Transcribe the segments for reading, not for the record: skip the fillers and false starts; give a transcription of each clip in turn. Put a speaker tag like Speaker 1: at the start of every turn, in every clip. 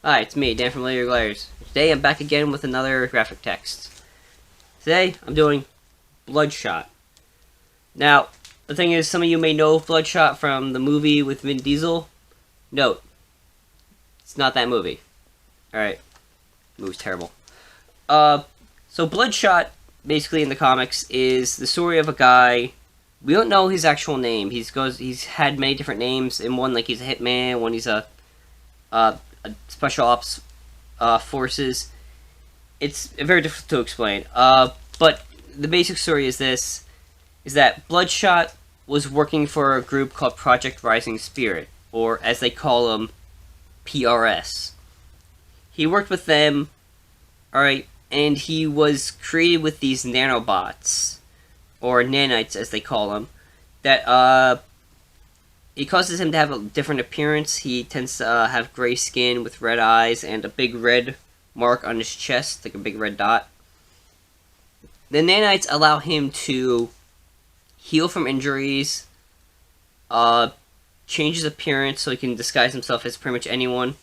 Speaker 1: Hi, it's me, Dan from Later Glares. Today I'm back again with another graphic text. Today I'm doing Bloodshot. Now, the thing is, some of you may know Bloodshot from the movie with Vin Diesel. Note, it's not that movie. Alright, the movie's terrible. So Bloodshot, basically in the comics, is the story of a guy. We don't know his actual name. He's had many different names. In one, like, he's a hitman. One, he's a special ops forces. It's very difficult to explain. But the basic story is this: is that Bloodshot was working for a group called Project Rising Spirit, or as they call them, PRS. He worked with them, alright, and he was created with these nanobots, or nanites as they call them, that it causes him to have a different appearance. He tends to have gray skin with red eyes and a big red mark on his chest, like a big red dot. The nanites allow him to heal from injuries, change his appearance so he can disguise himself as pretty much anyone,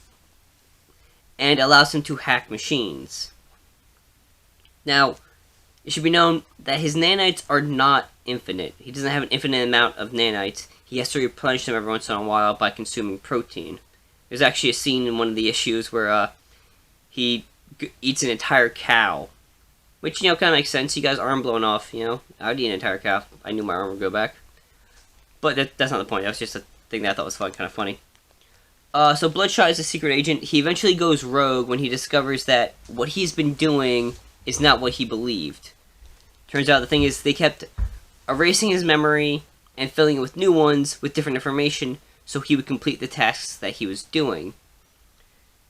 Speaker 1: and allows him to hack machines. Now, it should be known that his nanites are not infinite. He doesn't have an infinite amount of nanites. He has to replenish them every once in a while by consuming protein. There's actually a scene in one of the issues where he eats an entire cow. Which, kind of makes sense. You guys' arm blown off, I'd eat an entire cow. I knew my arm would go back. But that's not the point. That was just a thing that I thought was kind of funny. So Bloodshot is a secret agent. He eventually goes rogue when he discovers that what he's been doing is not what he believed. Turns out the thing is they kept erasing his memory and filling it with new ones with different information so he would complete the tasks that he was doing.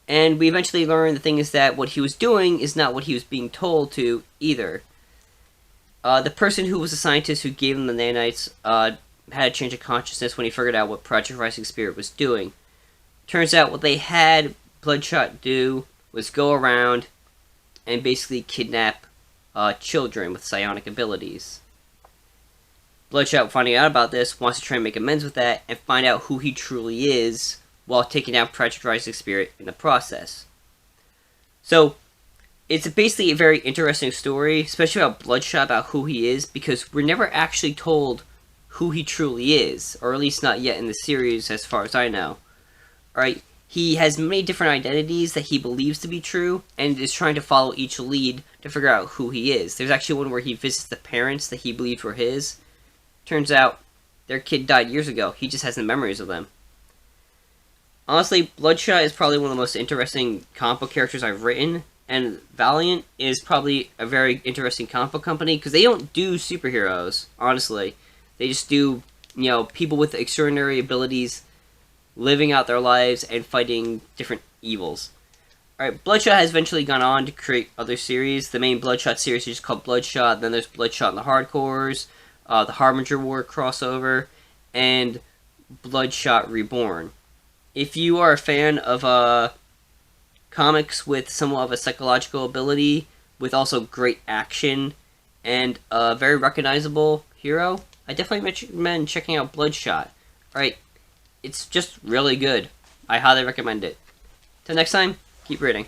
Speaker 1: And we eventually learn the thing is that what he was doing is not what he was being told to either. The person who was the scientist who gave him the nanites had a change of consciousness when he figured out what Project Rising Spirit was doing. Turns out what they had Bloodshot do was go around and basically kidnap children with psionic abilities. Bloodshot, finding out about this, wants to try and make amends with that and find out who he truly is while taking down Project Rising Spirit in the process. So, it's basically a very interesting story, especially about Bloodshot, about who he is, because we're never actually told who he truly is, or at least not yet in the series as far as I know. Alright, he has many different identities that he believes to be true, and is trying to follow each lead to figure out who he is. There's actually one where he visits the parents that he believed were his. Turns out, their kid died years ago. He just has the memories of them. Honestly, Bloodshot is probably one of the most interesting comic book characters I've written, and Valiant is probably a very interesting comic book company, because they don't do superheroes, honestly. They just do, people with extraordinary abilities living out their lives and fighting different evils. Alright, Bloodshot has eventually gone on to create other series. The main Bloodshot series is just called Bloodshot, then there's Bloodshot in the Hardcores, the Harbinger War crossover, and Bloodshot Reborn. If you are a fan of comics with somewhat of a psychological ability, with also great action, and a very recognizable hero, I definitely recommend checking out Bloodshot. Alright, it's just really good. I highly recommend it. Till next time, keep reading.